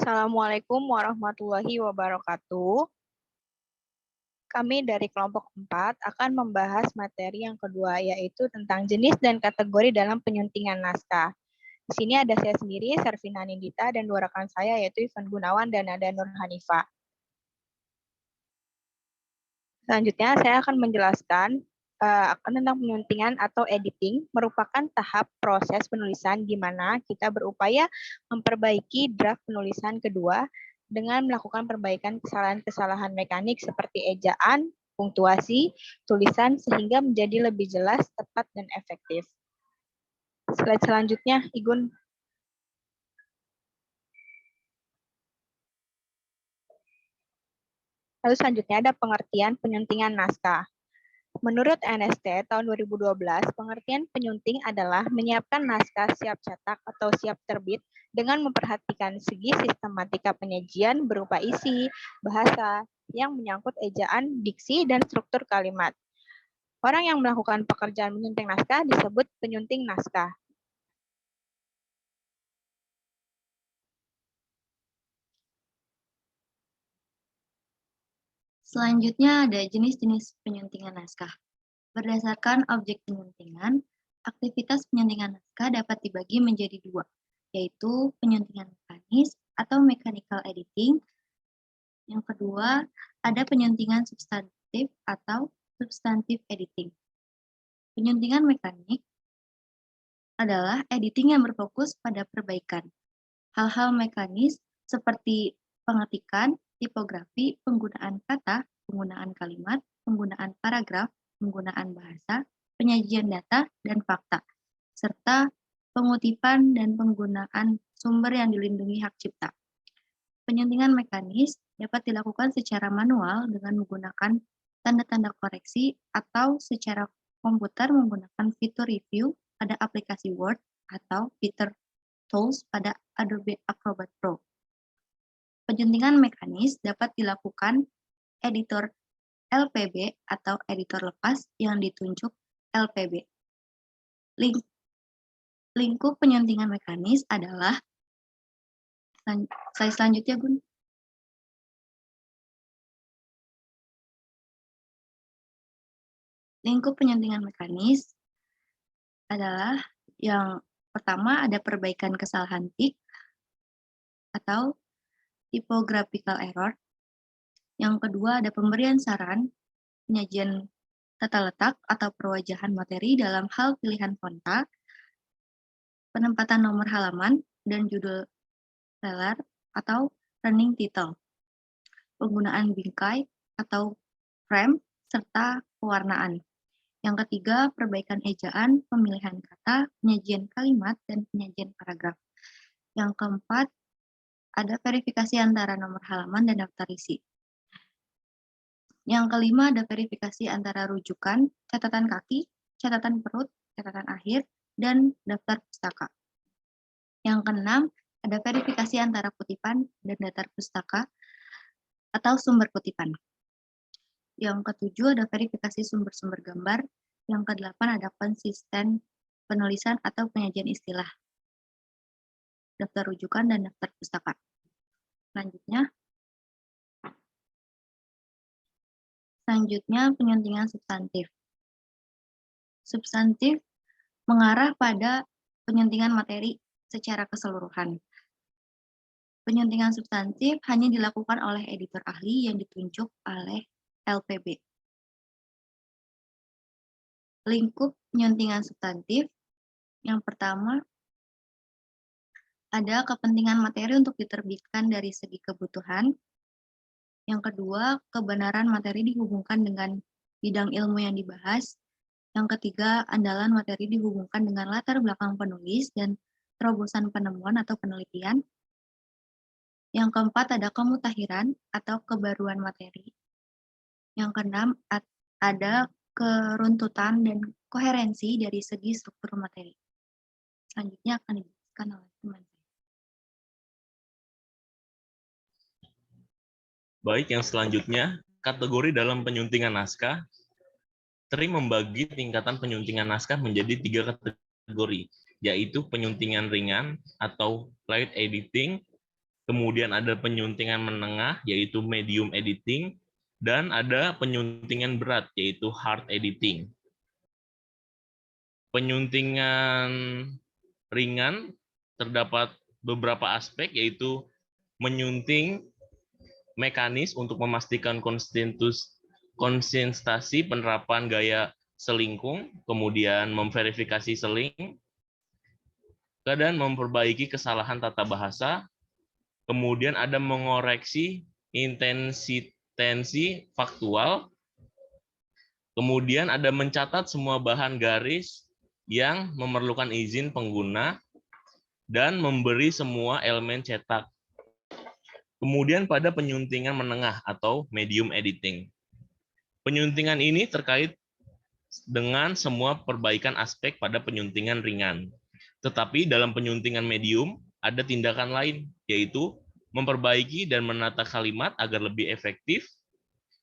Assalamualaikum warahmatullahi wabarakatuh. Kami dari kelompok 4 akan membahas materi yang kedua, yaitu tentang jenis dan kategori dalam penyuntingan naskah. Di sini ada saya sendiri, Servina Nindita, dan dua rekan saya, yaitu Ivan Gunawan dan Nada Nur Hanifa. Selanjutnya, saya akan menjelaskan tentang penyuntingan atau editing, merupakan tahap proses penulisan di mana kita berupaya memperbaiki draft penulisan kedua dengan melakukan perbaikan kesalahan-kesalahan mekanik seperti ejaan, punktuasi, tulisan, sehingga menjadi lebih jelas, tepat, dan efektif. Slide selanjutnya, Igun. Lalu selanjutnya ada pengertian penyuntingan naskah. Menurut NST tahun 2012, pengertian penyunting adalah menyiapkan naskah siap cetak atau siap terbit dengan memperhatikan segi sistematika penyajian berupa isi, bahasa, yang menyangkut ejaan, diksi, dan struktur kalimat. Orang yang melakukan pekerjaan menyunting naskah disebut penyunting naskah. Selanjutnya ada jenis-jenis penyuntingan naskah. Berdasarkan objek penyuntingan, aktivitas penyuntingan naskah dapat dibagi menjadi dua, yaitu penyuntingan mekanis atau mechanical editing. Yang kedua, ada penyuntingan substantif atau substantive editing. Penyuntingan mekanik adalah editing yang berfokus pada perbaikan. Hal-hal mekanis seperti pengetikan, tipografi, penggunaan kata, penggunaan kalimat, penggunaan paragraf, penggunaan bahasa, penyajian data, dan fakta, serta pengutipan dan penggunaan sumber yang dilindungi hak cipta. Penyuntingan mekanis dapat dilakukan secara manual dengan menggunakan tanda-tanda koreksi atau secara komputer menggunakan fitur review pada aplikasi Word atau fitur tools pada Adobe Acrobat Pro. Penyuntingan mekanis dapat dilakukan editor LPB atau editor lepas yang ditunjuk LPB. Lingkup penyuntingan mekanis adalah slide selanjutnya, Gun. Lingkup penyuntingan mekanis adalah yang pertama ada perbaikan kesalahan tik atau typographical error. Yang kedua ada pemberian saran, penyajian tata letak atau perwajahan materi dalam hal pilihan fonta, penempatan nomor halaman dan judul trailer atau running title, penggunaan bingkai atau frame, serta pewarnaan. Yang ketiga, perbaikan ejaan, pemilihan kata, penyajian kalimat, dan penyajian paragraf. Yang keempat, ada verifikasi antara nomor halaman dan daftar isi. Yang kelima, ada verifikasi antara rujukan, catatan kaki, catatan perut, catatan akhir, dan daftar pustaka. Yang keenam, ada verifikasi antara kutipan dan daftar pustaka atau sumber kutipan. Yang ketujuh, ada verifikasi sumber-sumber gambar. Yang kedelapan, ada konsisten penulisan atau penyajian istilah, daftar rujukan, dan daftar pustaka. Selanjutnya, penyuntingan substantif. Substantif mengarah pada penyuntingan materi secara keseluruhan. Penyuntingan substantif hanya dilakukan oleh editor ahli yang ditunjuk oleh LPB. Lingkup penyuntingan substantif, yang pertama, ada kepentingan materi untuk diterbitkan dari segi kebutuhan. Yang kedua, kebenaran materi dihubungkan dengan bidang ilmu yang dibahas. Yang ketiga, andalan materi dihubungkan dengan latar belakang penulis dan terobosan penemuan atau penelitian. Yang keempat, ada kemutakhiran atau kebaruan materi. Yang keenam, ada keruntutan dan koherensi dari segi struktur materi. Selanjutnya akan dijelaskan oleh teman saya. Baik, yang selanjutnya, kategori dalam penyuntingan naskah. TRI membagi tingkatan penyuntingan naskah menjadi 3 kategori, yaitu penyuntingan ringan atau light editing, kemudian ada penyuntingan menengah, yaitu medium editing, dan ada penyuntingan berat, yaitu hard editing. Penyuntingan ringan terdapat beberapa aspek, yaitu menyunting mekanis untuk memastikan konsistensi penerapan gaya selingkung, kemudian memverifikasi seling, dan memperbaiki kesalahan tata bahasa, kemudian ada mengoreksi intensi faktual, kemudian ada mencatat semua bahan garis yang memerlukan izin pengguna, dan memberi semua elemen cetak. Kemudian pada penyuntingan menengah atau medium editing. Penyuntingan ini terkait dengan semua perbaikan aspek pada penyuntingan ringan. Tetapi dalam penyuntingan medium ada tindakan lain, yaitu memperbaiki dan menata kalimat agar lebih efektif,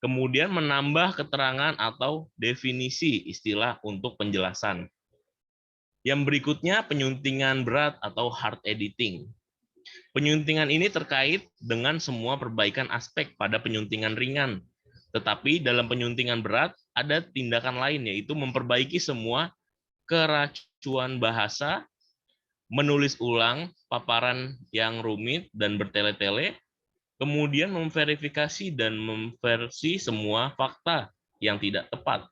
kemudian menambah keterangan atau definisi istilah untuk penjelasan. Yang berikutnya penyuntingan berat atau hard editing. Penyuntingan ini terkait dengan semua perbaikan aspek pada penyuntingan ringan. Tetapi dalam penyuntingan berat ada tindakan lain, yaitu memperbaiki semua keracuan bahasa, menulis ulang paparan yang rumit dan bertele-tele, kemudian memverifikasi dan memversi semua fakta yang tidak tepat.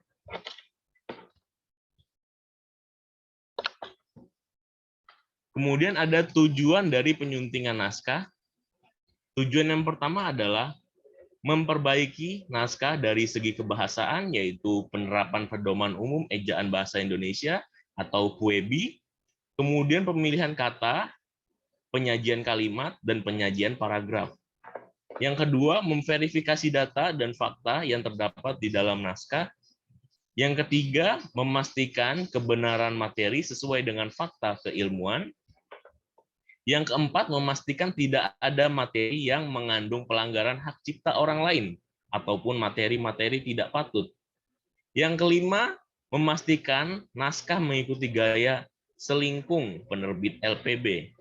Kemudian ada tujuan dari penyuntingan naskah. Tujuan yang pertama adalah memperbaiki naskah dari segi kebahasaan, yaitu penerapan pedoman umum ejaan bahasa Indonesia atau PUEBI, kemudian pemilihan kata, penyajian kalimat, dan penyajian paragraf. Yang kedua, memverifikasi data dan fakta yang terdapat di dalam naskah. Yang ketiga, memastikan kebenaran materi sesuai dengan fakta keilmuan. Yang keempat, memastikan tidak ada materi yang mengandung pelanggaran hak cipta orang lain ataupun materi-materi tidak patut. Yang kelima, memastikan naskah mengikuti gaya selingkung penerbit LPB.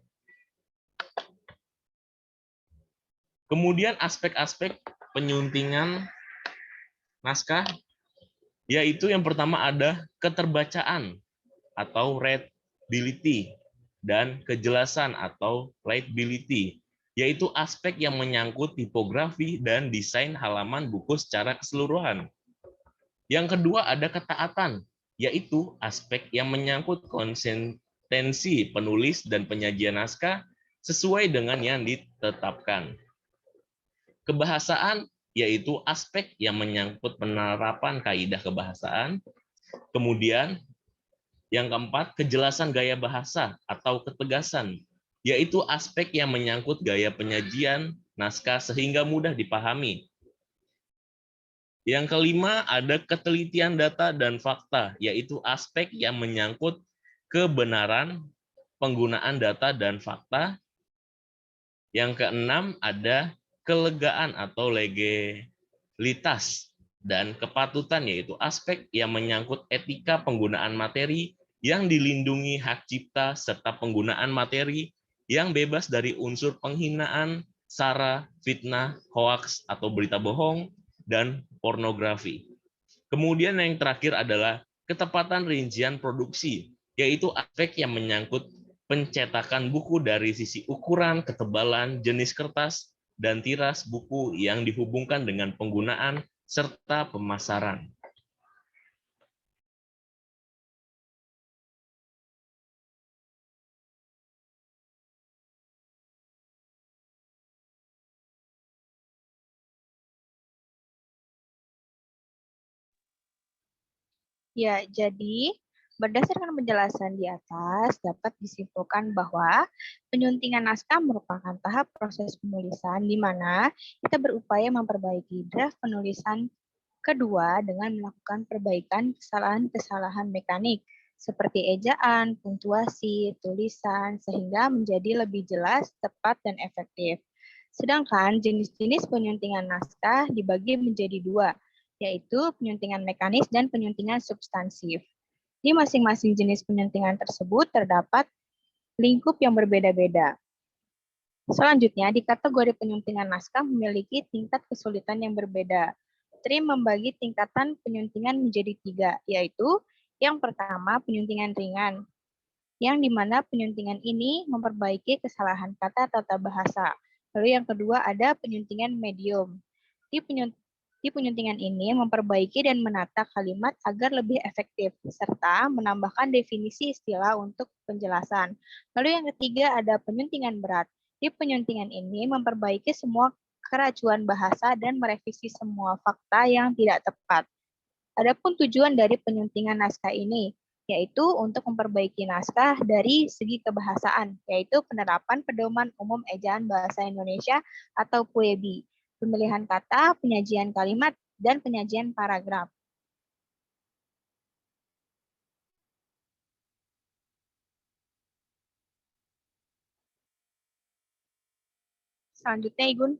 Kemudian aspek-aspek penyuntingan naskah, yaitu yang pertama ada keterbacaan atau readability, dan kejelasan atau legibility, yaitu aspek yang menyangkut tipografi dan desain halaman buku secara keseluruhan. Yang kedua ada ketaatan, yaitu aspek yang menyangkut konsistensi penulis dan penyajian naskah sesuai dengan yang ditetapkan. Kebahasaan, yaitu aspek yang menyangkut penerapan kaidah kebahasaan. Kemudian yang keempat, kejelasan gaya bahasa atau ketegasan, yaitu aspek yang menyangkut gaya penyajian naskah sehingga mudah dipahami. Yang kelima, ada ketelitian data dan fakta, yaitu aspek yang menyangkut kebenaran penggunaan data dan fakta. Yang keenam, ada kelegaan atau legalitas dan kepatutan, yaitu aspek yang menyangkut etika penggunaan materi yang dilindungi hak cipta serta penggunaan materi yang bebas dari unsur penghinaan, sara, fitnah, hoaks atau berita bohong, dan pornografi. Kemudian yang terakhir adalah ketepatan rincian produksi, yaitu aspek yang menyangkut pencetakan buku dari sisi ukuran, ketebalan, jenis kertas, dan tiras buku yang dihubungkan dengan penggunaan serta pemasaran. Ya, jadi berdasarkan penjelasan di atas, dapat disimpulkan bahwa penyuntingan naskah merupakan tahap proses penulisan di mana kita berupaya memperbaiki draft penulisan kedua dengan melakukan perbaikan kesalahan-kesalahan mekanik seperti ejaan, punktuasi, tulisan, sehingga menjadi lebih jelas, tepat, dan efektif. Sedangkan jenis-jenis penyuntingan naskah dibagi menjadi dua, yaitu penyuntingan mekanis dan penyuntingan substansif. Di masing-masing jenis penyuntingan tersebut terdapat lingkup yang berbeda-beda. Selanjutnya, di kategori penyuntingan naskah memiliki tingkat kesulitan yang berbeda. TRIM membagi tingkatan penyuntingan menjadi 3, yaitu yang pertama penyuntingan ringan, yang dimana penyuntingan ini memperbaiki kesalahan kata tata bahasa. Lalu yang kedua ada penyuntingan medium. Di penyuntingan ini memperbaiki dan menata kalimat agar lebih efektif, serta menambahkan definisi istilah untuk penjelasan. Lalu yang ketiga ada penyuntingan berat. Di penyuntingan ini memperbaiki semua keracuan bahasa dan merevisi semua fakta yang tidak tepat. Adapun tujuan dari penyuntingan naskah ini, yaitu untuk memperbaiki naskah dari segi kebahasaan, yaitu penerapan pedoman umum ejaan bahasa Indonesia atau PUEBI, pemilihan kata, penyajian kalimat, dan penyajian paragraf. Selanjutnya, Igun.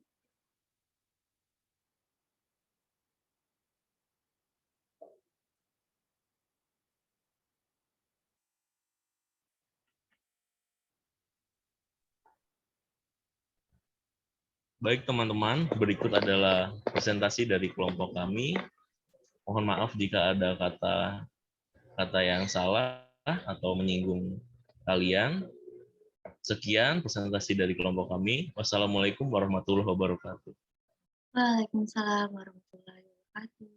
Baik teman-teman, berikut adalah presentasi dari kelompok kami. Mohon maaf jika ada kata yang salah atau menyinggung kalian. Sekian presentasi dari kelompok kami. Wassalamualaikum warahmatullahi wabarakatuh. Waalaikumsalam warahmatullahi wabarakatuh.